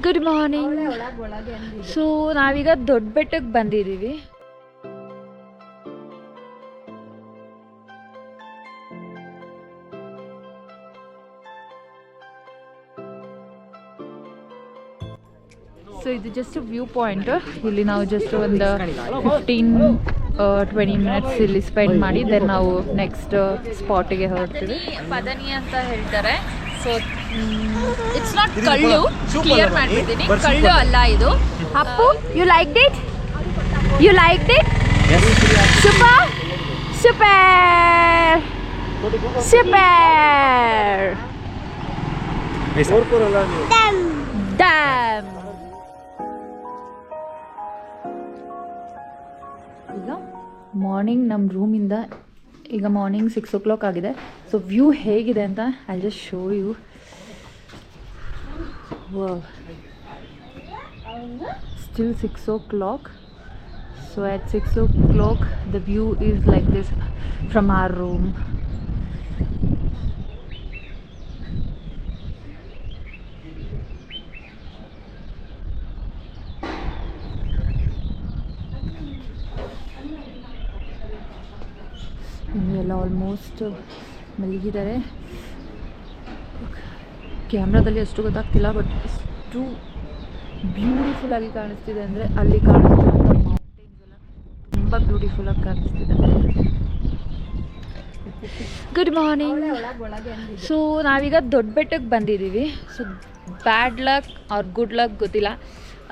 Good morning. So ನಾವೀಗ ದೊಡ್ಡ ಬೆಟ್ಟಕ್ಕೆ ಬಂದಿದ್ದೀವಿ. ಸೊ ಇದು ಜಸ್ಟ್ ವ್ಯೂ ಪಾಯಿಂಟ್. ಇಲ್ಲಿ ನಾವು ಜಸ್ಟ್ ಒಂದು 15-20 ಮಿನಿಟ್ಸ್ ಇಲ್ಲಿ ಸ್ಪೆಂಡ್ ಮಾಡಿ ದೆನ್ ನಾವು ನೆಕ್ಸ್ಟ್ ಸ್ಪಾಟಿಗೆ ಹೊರಡ್ತೀವಿ. ಪದನಿ ಅಂತ ಹೇಳ್ತಾರೆ. ಸೊ ಇಟ್ಸ್ ನಾಟ್ ಕಳ್ಳು, ಕ್ಲಿಯರ್ ಮಾಡಿಬಿಡ್ತೀನಿ, ಕಳ್ಳು ಅಲ್ಲ ಇದು. Appu, you like it? You like it? Super super super. Damn. ಈಗ ಮಾರ್ನಿಂಗ್ ನಮ್ಮ ರೂಮಿಂದ ಈಗ ಮಾರ್ನಿಂಗ್ 6 o'clock ಆಗಿದೆ. ಸೊ ವ್ಯೂ ಹೇಗಿದೆ ಅಂತ I just show you. Still 6 o'clock. So at 6 o'clock the view is like this from our room. ಎಲ್ಲ almost ಮಲಗಿದ್ದಾರೆ. ಕ್ಯಾಮ್ರಾದಲ್ಲಿ ಅಷ್ಟು ಗೊತ್ತಾಗ್ತಿಲ್ಲ, ಬಟ್ ಎಷ್ಟು ಬ್ಯೂಟಿಫುಲ್ ಆಗಿ ಕಾಣಿಸ್ತಿದೆ ಅಂದರೆ ಅಲ್ಲಿ ಕಾಣಿಸ್ತಿರೋಂಥ ಮೌಂಟೇನ್ಸ್ ಎಲ್ಲ ತುಂಬ ಬ್ಯೂಟಿಫುಲ್ಲಾಗಿ ಕಾಣಿಸ್ತಿದೆ. Good morning. ಸೊ ನಾವೀಗ ದೊಡ್ಡ ಬೆಟ್ಟಕ್ಕೆ ಬಂದಿದ್ದೀವಿ. So bad luck or good luck ಗೊತ್ತಿಲ್ಲ,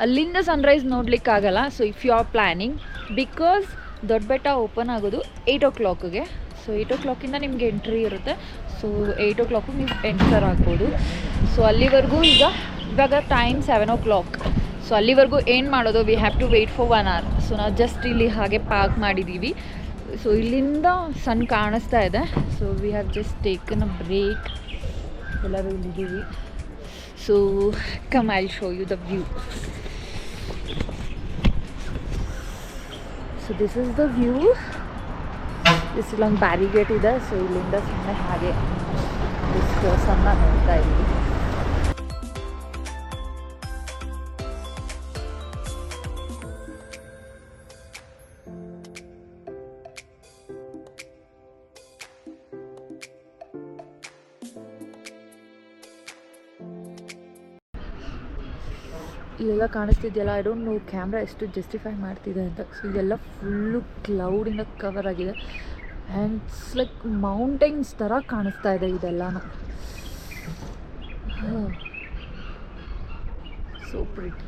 ಅಲ್ಲಿಂದ ಸನ್ರೈಸ್ ನೋಡ್ಲಿಕ್ಕಾಗಲ್ಲ. So if you are planning, because ದೊಡ್ಡ ಬೆಟ್ಟ ಓಪನ್ ಆಗೋದು 8 o'clockಗೆ. ಸೊ 8 o'clock ನಿಮಗೆ ಎಂಟ್ರಿ ಇರುತ್ತೆ. ಸೊ 8 o'clock ನೀವು ಎಂಟರ್ ಆಗ್ಬೋದು. ಸೊ ಅಲ್ಲಿವರೆಗೂ ಇವಾಗ ಟೈಮ್ 7 o'clock. ಸೊ ಅಲ್ಲಿವರೆಗೂ ಏನು ಮಾಡೋದು, we have to wait for 1 hour. So ನಾವು ಜಸ್ಟ್ ಇಲ್ಲಿ ಹಾಗೆ ಪಾರ್ಕ್ ಮಾಡಿದ್ದೀವಿ. ಸೊ ಇಲ್ಲಿಂದ ಸನ್ ಕಾಣಿಸ್ತಾ ಇದೆ. So we have just taken a break. ಎಲ್ಲರೂ ಇಲ್ಲಿದ್ದೀವಿ. So come I will show you the view. So this is the view. This ಇಲ್ಲೊಂದು ಬ್ಯಾರಿಗೇಟ್ ಇದೆ. ಸೊ ಇಲ್ಲಿಂದ ಸುಮ್ಮನೆ ಹಾಗೆ ಸಣ್ಣ ನೋಡ್ತಾ ಇದ್ದೀವಿ. ಇಲ್ಲೆಲ್ಲ ಕಾಣಿಸ್ತಿದೆಯಲ್ಲ, ಐ ಡೋಂಟ್ ನೋ ಕ್ಯಾಮ್ರಾ ಎಷ್ಟು ಜಸ್ಟಿಫೈ ಮಾಡ್ತಿದೆ ಅಂತ. ಸೊ ಇದೆಲ್ಲ ಫುಲ್ಲು ಕ್ಲೌಡಿಂದ ಕವರ್ ಆಗಿದೆ ಆ್ಯಂಡ್ ಇಟ್ಸ್ ಲೈಕ್ ಮೌಂಟೇನ್ಸ್ ಥರ ಕಾಣಿಸ್ತಾ ಇದೆ ಇದೆಲ್ಲನೂ. So pretty.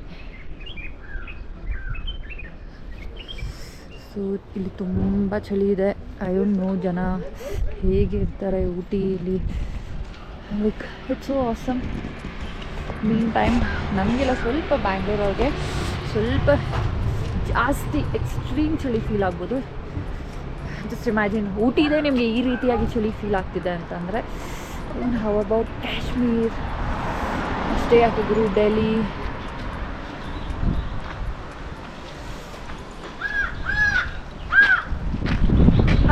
ಸೊ ಇಲ್ಲಿ ತುಂಬ ಚಳಿ ಇದೆ. ಐ ಡೋಂಟ್ ನೋ ಜನ ಹೇಗಿರ್ತಾರೆ ಊಟಿಯಲ್ಲಿ. Like it's so awesome. Mean time ನಮಗೆಲ್ಲ ಸ್ವಲ್ಪ ಬ್ಯಾಂಗ್ಳೂರವ್ರಿಗೆ ಸ್ವಲ್ಪ ಜಾಸ್ತಿ ಎಕ್ಸ್ಟ್ರೀಮ್ ಚಳಿ ಫೀಲ್ ಆಗ್ಬೋದು. ಜಸ್ಟ್ ಇಮ್ಯಾಜಿನ್, ಊಟಿ ಇದೆ ನಿಮಗೆ ಈ ರೀತಿಯಾಗಿ ಚಳಿ ಫೀಲ್ ಆಗ್ತಿದೆ ಅಂತಂದರೆ ಹೌ ಅಬೌಟ್ ಕಾಶ್ಮೀರ್, ಸ್ಟೇ ಆಗಿದ್ರು ಡೆಲ್ಲಿ.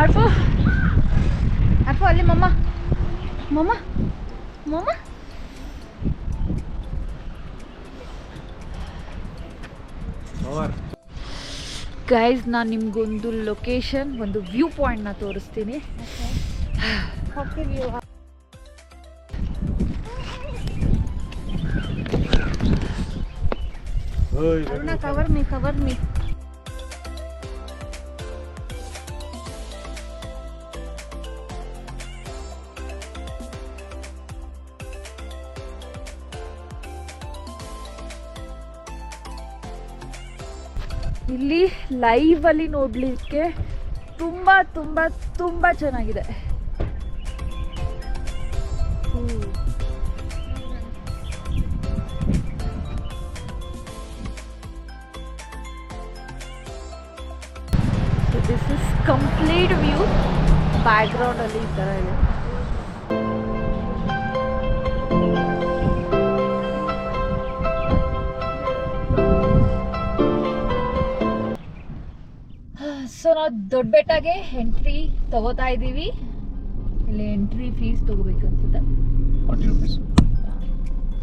ಅಪ್ಪು ಅಪ್ಪು ಅಲ್ಲಿ ಮಮ್ಮ ಮಮ್ಮ ಮಮ್ಮ. ಗೈಸ್, ನಾನು ನಿಮಗೊಂದು ಲೊಕೇಶನ್, ಒಂದು ವ್ಯೂ ಪಾಯಿಂಟ್ನ ತೋರಿಸ್ತೀನಿ. Cover me. ಇಲ್ಲಿ ಲೈವಲ್ಲಿ ನೋಡಲಿಕ್ಕೆ ತುಂಬ ತುಂಬ ತುಂಬ ಚೆನ್ನಾಗಿದೆ. This is complete view. ಬ್ಯಾಕ್ಗ್ರೌಂಡಲ್ಲಿ ಈ ಥರ ಇದೆ. ಸೊ ನಾವು ದೊಡ್ಡ ಬೆಟ್ಟಗೆ ಎಂಟ್ರಿ ತಗೋತಾ ಇದ್ದೀವಿ. ಇಲ್ಲಿ ಎಂಟ್ರಿ ಫೀಸ್ ತಗೋಬೇಕು ಅನ್ಸುತ್ತೆ.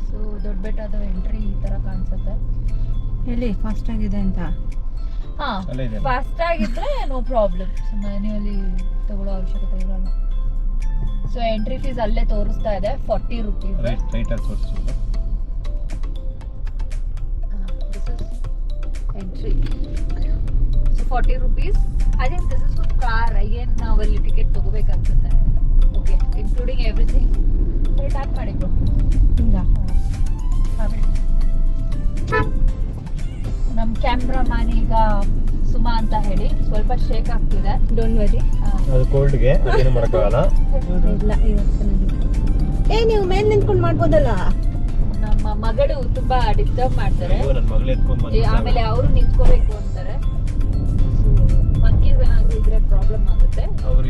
ಸೊ ದೊಡ್ಡ ಬೆಟ್ಟದ ಎಂಟ್ರಿ ಈ ತರ ಕಾಣಿಸುತ್ತೆ. ಎಲ್ಲಿ ಫಾಸ್ಟ್ ಆಗಿದೆ ಅಂತ? ಹಾ, ಫಾಸ್ಟ್ ಆಗಿದ್ರೆ ನೋ ಪ್ರಾಬ್ಲಮ್, ಮ್ಯಾನ್ಯುವಲಿ ತಗೊಳ್ಳೋ ಅವಶ್ಯಕತೆ ಇರಲ್ಲ. ಸೊ ಎಂಟ್ರಿ ಫೀಸ್ ಅಲ್ಲೇ ತೋರಿಸ್ತಾ ಇದೆ 40 rupees. Entry. So 40 rupees. I think this is for car. Again ನಾವು ಅಲ್ಲಿ ಟಿಕೆಟ್ ತಗೋಬೇಕನ್ಸುತ್ತೆ. Okay, including everything. ಸರಿ ಟ್ಯಾಪ್ ಮಾಡಿ ಬ್ರೋ. ಹಿಂಗ ನಮ್ಮ ಕ್ಯಾಮ್ರಾಮನ್ ಈಗ ಸುಮಾ ಅಂತ ಹೇಳಿ ಸ್ವಲ್ಪ ಶೇಕ್ ಆಗ್ತಿದೆ. Don't worry. ಅದು ಕೋಲ್ಡ್ಗೆ ಅದೇನು ಮಾಡಕ್ಕಾಗಲ್ಲ. ಇಲ್ಲ ಇವತ್ತು ನೀವು ಮೇಲೆ ನಿಂತ್ಕೊಂಡು ಮಾಡ್ಬೋದಲ್ಲ. ನಮ್ಮ ಮಗಳು ತುಂಬಾ ಡಿಸ್ಟರ್ಬ್ ಮಾಡ್ತಾರೆ. ನನ್ನ ಮಗಳು ಎತ್ಕೊಂಡು ಬಂದು ಆಮೇಲೆ ಅವರು ನಿಂತ್ಕೋಬೇಕು ಅಂತಾರೆ. ಮಂಕೀಸ್ ಏನಾದ್ರು ಇದ್ರೆ ಪ್ರಾಬ್ಲಮ್ ಆಗುತ್ತೆ. ಅವ್ರ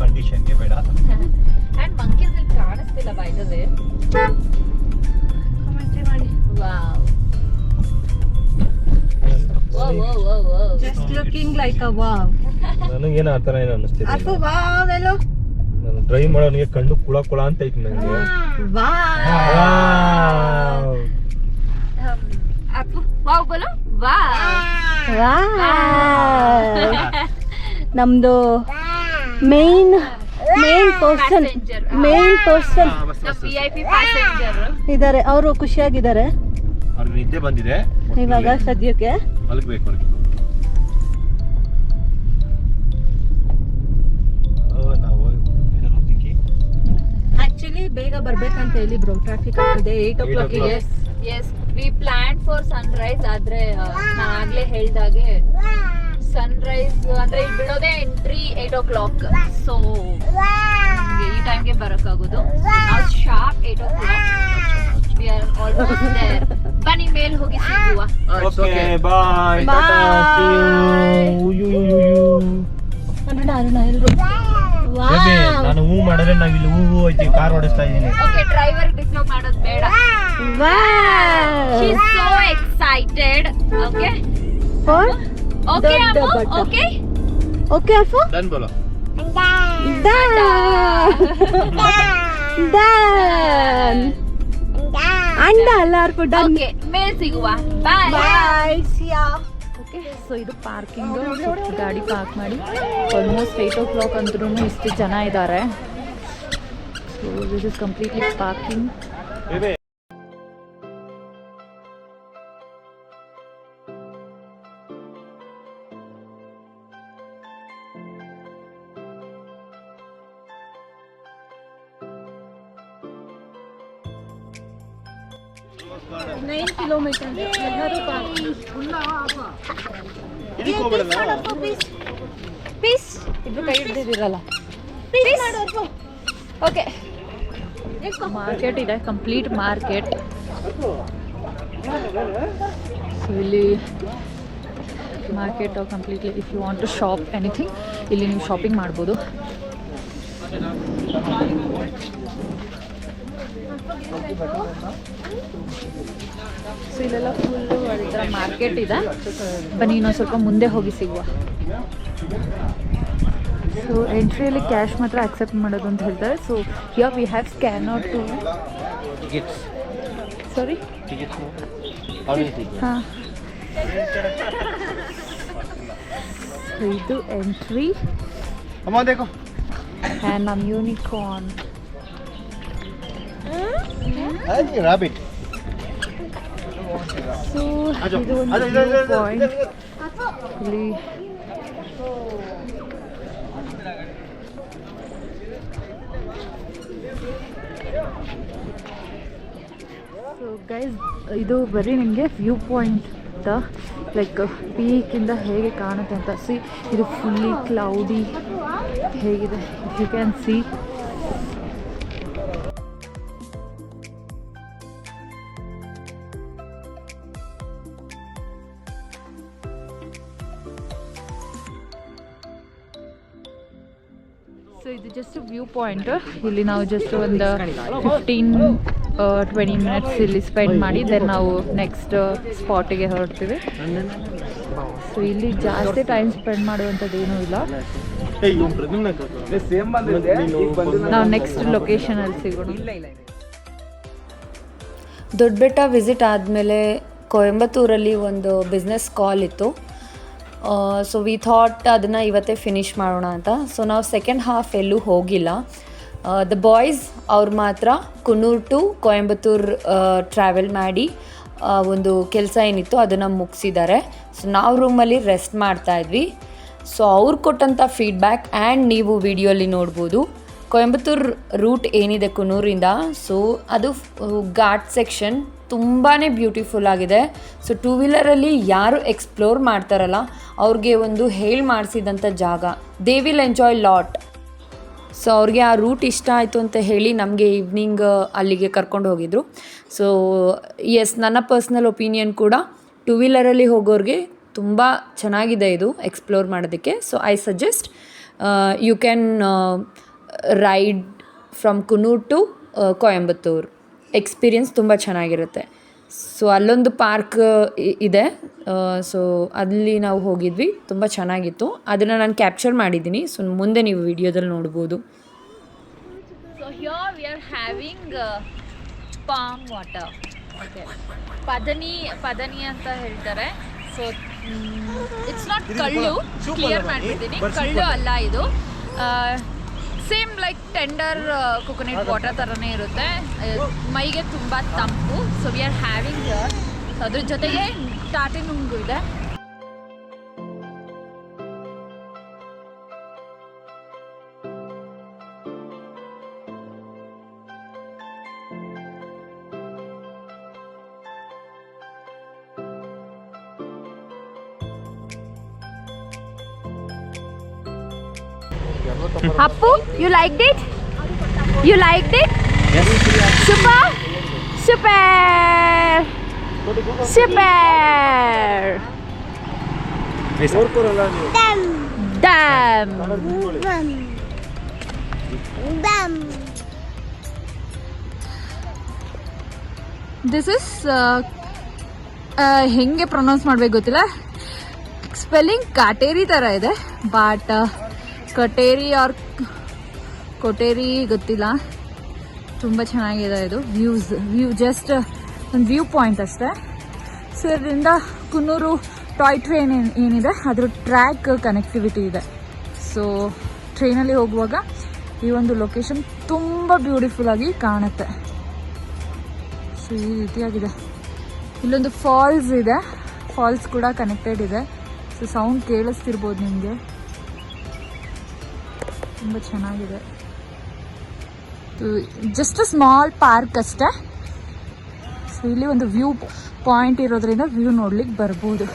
ಕಂಡೀಷನ್ಗೆ ಬೇಡ. ಅಂಡ್ ಮಂಕೀಸ್ ಇಲ್ಲಿ ಕಾಣಿಸ್ತಿಲ್ಲ ಬೈ ದ ವೇ. ಕಮೆಂಟ್ರಿ ಮಾಡಿ. Wow wow just looking like a wow. ನನಗೇನು ಆ ಥರ ಏನು ಅನ್ನಿಸ್ತಿದೆ. ಅಪ್ಪು ವಾವ್ ಎಲ್ಲೋ ನಾನು ಡ್ರೈವ್ ಮಾಡೋನಿಗೆ ಕಣ್ಣು ಕುಳ ಕುಳ ಅಂತ ಐತಿ ನನಗೆ. ವಾವ್ ಅಪ್ಪು ವಾವ್ ಬೋಲೋ ವಾವ್. ನಮ್ದು ಮೇನ್ ಪರ್ಸನ್ VIP ಪ್ಯಾಸೆಂಜರ್ ಇದ್ದಾರೆ. ಅವರು ಖುಷಿಯಾಗಿದ್ದಾರೆ. ಅವ್ರಿಗೆ ನಿದ್ದೆ ಬಂದಿದೆ ಇವಾಗ ಸದ್ಯಕ್ಕೆ. ಮಲಗಬೇಕು ಅವ್ರಿಗೆ. ಆಕ್ಚುಲಿ ಬೇಗ ಬರ್ಬೇಕಂತ ಹೇಳಿ ಬ್ರೋ, ಟ್ರಾಫಿಕ್ ಆಗ್ತಿದೆ 8 o'clock ಗೆ. As we plan for sunrise. ಆದ್ರೆ ನಾನು ಆಗ್ಲೇ ಹೇಳ್ದಾಗೆ ಸನ್ರೈಸ್ ಅಂದ್ರೆ ಇಲ್ಲಿ ಬಿಡೋದೇ ಎಂಟ್ರಿ 8 o'clock. ಸೊ ನಮಗೆ ಈ ಟೈಮ್ಗೆ ಬರೋಕ್ಕಾಗೋದು. ನಾವು sharp 8 o'clock. We are almost there. ಬನ್ನಿ ಮೇಲ್ ಹೋಗಿ ಸಿಗುವ. Okay bye tata see you. Aruna ಎಲ್ರು ನಾನು ಹೂ ಮಾಡಿದ್ರೆ ನಾವು ಇಲ್ಲಿ ಹೂ ಐತಿ ಕಾರ್ ಓಡಿಸ್ತಾ ಇದೀನಿ. ಓಕೆ, ಡ್ರೈವರ್ ಡಿಸ್ಟರ್ಬ್ ಮಾಡೋದು ಬೇಡ. She is so excited. Okay okay ಅಮ್ಮ. ಓಕೆ ಓಕೆ ಅಪ್ಪು ಡನ್ ಬೋಲೋ. ಡನ್ ಅಂಡ ಎಲ್ಲಾರ್ಗೂ ಡನ್. ಓಕೆ, ಮೇಲ್ ಸಿಗುವ. ಬಾಯ್ ಬಾಯ್ ಸಿಯಾ. ಓಕೆ, ಸೊ ಇದು ಪಾರ್ಕಿಂಗ್. ಗಾಡಿ ಪಾರ್ಕ್ ಮಾಡಿ ಆಲ್ಮೋಸ್ಟ್ 8 o'clock ಅಂದ್ರೂ ಇಷ್ಟು ಜನ ಇದ್ದಾರೆ. So this is completely parking. Kilometre ಎಲ್ಲರೂ ಪೀಸ್ ಇಬ್ರು ಕೈ ಹಿಡ್ದಿರಲ್ಲ. ಓಕೆ, ಮಾರ್ಕೆಟ್ ಇದೆ, ಕಂಪ್ಲೀಟ್ ಮಾರ್ಕೆಟ್. ಸೊ ಇಲ್ಲಿ market completely if you want to shop anything ಇಲ್ಲಿ ನೀವು ಶಾಪಿಂಗ್ ಮಾಡ್ಬೋದು. ಸೊ ಇಲ್ಲೆಲ್ಲ ಫುಲ್ಲು ಅದೇ ಥರ ಮಾರ್ಕೆಟ್ ಇದೆ. ಬನ್ನಿ ಇನ್ನೊಂದು ಸ್ವಲ್ಪ ಮುಂದೆ ಹೋಗಿ ಸಿಗುವ. ಸೊ ಎಂಟ್ರಿಯಲ್ಲಿ ಕ್ಯಾಶ್ ಮಾತ್ರ ಆಕ್ಸೆಪ್ಟ್ ಮಾಡೋದು ಅಂತ ಹೇಳ್ತಾರೆ. So here we have scanner to sorry ಹಾಂ. ಇದು ಎಂಟ್ರಿ. ಆ್ಯಂಡ್ ನಮ್ಮ ಯೂನಿಕಾರ್ನ್ ರಾಬಿಟ್. ಸೊ ಇದು ಒಂದು ಪಾಯಿಂಟ್. ಇಲ್ಲಿ ಸೊ ಗೈಸ್ ಇದು ಬರೀ ನಿಮಗೆ ವ್ಯೂ ಪಾಯಿಂಟ್ ಲೈಕ್ ಪೀಕಿಂದ ಹೇಗೆ ಕಾಣುತ್ತೆ ಅಂತ. ಸಿ ಇದು ಫುಲ್ಲಿ ಕ್ಲೌಡಿ ಹೇಗಿದೆ ಯು ಕ್ಯಾನ್ ಸಿ. ಸೊ ಇದು ಜಸ್ಟ್ ವ್ಯೂ ಪಾಯಿಂಟ್. ಇಲ್ಲಿ ನಾವು ಜಸ್ಟ್ ಒಂದು 15-20 ಮಿನಿಟ್ಸ್ ಇಲ್ಲಿ ಸ್ಪೆಂಡ್ ಮಾಡಿ ದೆನ್ ನಾವು ನೆಕ್ಸ್ಟ್ ಸ್ಪಾಟಿಗೆ ಹೊರಡ್ತೀವಿ. ಸೊ ಇಲ್ಲಿ ಜಾಸ್ತಿ ಟೈಮ್ ಸ್ಪೆಂಡ್ ಮಾಡುವಂಥದ್ದು ಏನೂ ಇಲ್ಲ. ನಾವು ನೆಕ್ಸ್ಟ್ ಲೊಕೇಶನಲ್ಲಿ ಸಿಗೋಣ. ದೊಡ್ಡಬೆಟ್ಟ ವಿಸಿಟ್ ಆದಮೇಲೆ ಕೊಯಂಬತ್ತೂರಲ್ಲಿ ಒಂದು ಬಿಸ್ನೆಸ್ ಕಾಲ್ ಇತ್ತು. ಸೊ ವಿ ಥಾಟ್ ಅದನ್ನು ಇವತ್ತೇ ಫಿನಿಷ್ ಮಾಡೋಣ ಅಂತ. ಸೊ ನಾವು ಸೆಕೆಂಡ್ ಹಾಫ್ ಎಲ್ಲೂ ಹೋಗಿಲ್ಲ. ದ ಬಾಯ್ಸ್ ಅವ್ರು ಮಾತ್ರ ಕುನ್ನೂರು ಟು ಕೊಯಂಬತ್ತೂರು ಟ್ರಾವೆಲ್ ಮಾಡಿ ಒಂದು ಕೆಲಸ ಏನಿತ್ತು ಅದನ್ನು ಮುಗಿಸಿದ್ದಾರೆ. ಸೊ ನಾವು ರೂಮಲ್ಲಿ ರೆಸ್ಟ್ ಮಾಡ್ತಾಯಿದ್ವಿ. ಸೊ ಅವ್ರು ಕೊಟ್ಟಂಥ ಫೀಡ್ಬ್ಯಾಕ್ ಆ್ಯಂಡ್ ನೀವು ವಿಡಿಯೋಲಿ ನೋಡ್ಬೋದು. ಕೊಯಂಬತ್ತೂರು ರೂಟ್ ಏನಿದೆ ಕುನ್ನೂರಿಂದ, ಸೊ ಅದು ಘಾಟ್ ಸೆಕ್ಷನ್ ತುಂಬಾ ಬ್ಯೂಟಿಫುಲ್ ಆಗಿದೆ. ಸೊ ಟೂ ವೀಲರಲ್ಲಿ ಯಾರು ಎಕ್ಸ್ಪ್ಲೋರ್ ಮಾಡ್ತಾರಲ್ಲ ಅವ್ರಿಗೆ ಒಂದು ಹೇಳಿ ಮಾಡಿಸಿದಂಥ ಜಾಗ. They will enjoy lot. So ಅವ್ರಿಗೆ ಆ ರೂಟ್ ಇಷ್ಟ ಆಯಿತು ಅಂತ ಹೇಳಿ ನಮಗೆ ಈವ್ನಿಂಗ್ ಅಲ್ಲಿಗೆ ಕರ್ಕೊಂಡು ಹೋಗಿದ್ರು. ಸೊ ಎಸ್, ನನ್ನ ಪರ್ಸ್ನಲ್ ಒಪಿನಿಯನ್ ಕೂಡ ಟೂ ವೀಲರಲ್ಲಿ ಹೋಗೋರಿಗೆ ತುಂಬ ಚೆನ್ನಾಗಿದೆ ಇದು ಎಕ್ಸ್ಪ್ಲೋರ್ ಮಾಡೋದಕ್ಕೆ. So I suggest you can ride from Coonoor to Coimbatore. Experience ತುಂಬ ಚೆನ್ನಾಗಿರುತ್ತೆ. ಸೊ ಅಲ್ಲೊಂದು ಪಾರ್ಕ್ ಇದೆ. ಸೊ ಅಲ್ಲಿ ನಾವು ಹೋಗಿದ್ವಿ, ತುಂಬ ಚೆನ್ನಾಗಿತ್ತು. ಅದನ್ನು ನಾನು ಕ್ಯಾಪ್ಚರ್ ಮಾಡಿದ್ದೀನಿ. ಸೊ ಮುಂದೆ ನೀವು ವಿಡಿಯೋದಲ್ಲಿ ನೋಡ್ಬೋದು. So here we are having palm water. Okay, ಪದನಿ ಅಂತ ಹೇಳ್ತಾರೆ. ಸೊ ಇಟ್ಸ್ ನಾಟ್ ಕಳ್ಳು, ಕ್ಲಿಯರ್ ಮಾಡಿಬಿಡ್ತೀನಿ, ಕಳ್ಳು ಅಲ್ಲ ಇದು. Same like tender coconut water ಥರನೇ ಇರುತ್ತೆ. ಮೈಗೆ ತುಂಬ ತಂಪು. So we are having here. So ಅದ್ರ ಜೊತೆಗೆ ಟಾಟೆ ನುಂಗು ಇದೆ. Appu, you liked it? You liked it? Yes. Super! Super! Super! Damn! This is ಹೆಂಗೆ ಪ್ರೊನೌನ್ಸ್ ಮಾಡ್ಬೇಕು ಗೊತ್ತಿಲ್ಲ. ಸ್ಪೆಲ್ಲಿಂಗ್ ಕಾಟೇರಿ ಥರ ಇದೆ, ಬಟ್ ಕಟೇರಿ ಆರ್ ಕೊಟೇರಿ ಗೊತ್ತಿಲ್ಲ. ತುಂಬ ಚೆನ್ನಾಗಿದೆ ಇದು. ವ್ಯೂ ಜಸ್ಟ್ ಒಂದು ವ್ಯೂ ಪಾಯಿಂಟ್ ಅಷ್ಟೇ. ಸೊ ಇದರಿಂದ ಕುನ್ನೂರು ಟಾಯ್ ಟ್ರೈನ್ ಏನಿದೆ ಅದ್ರ ಟ್ರ್ಯಾಕ್ ಕನೆಕ್ಟಿವಿಟಿ ಇದೆ. ಸೊ ಟ್ರೈನಲ್ಲಿ ಹೋಗುವಾಗ ಈ ಒಂದು ಲೊಕೇಶನ್ ತುಂಬ ಬ್ಯೂಟಿಫುಲ್ ಆಗಿ ಕಾಣುತ್ತೆ. ಸೊ ಈ ರೀತಿಯಾಗಿದೆ. ಇಲ್ಲೊಂದು ಫಾಲ್ಸ್ ಇದೆ, ಫಾಲ್ಸ್ ಕೂಡ ಕನೆಕ್ಟೆಡ್ ಇದೆ. ಸೊ ಸೌಂಡ್ ಕೇಳಿಸ್ತಿರ್ಬೋದು ನಿಮಗೆ. ತುಂಬ ಚೆನ್ನಾಗಿದೆ. ಜಸ್ಟ್ ಸ್ಮಾಲ್ ಪಾರ್ಕ್ ಅಷ್ಟೇ. ಸೊ ಇಲ್ಲಿ ಒಂದು ವ್ಯೂ ಪಾಯಿಂಟ್ ಇರೋದ್ರಿಂದ ವ್ಯೂ ನೋಡ್ಲಿಕ್ಕೆ ಬರ್ಬೋದು.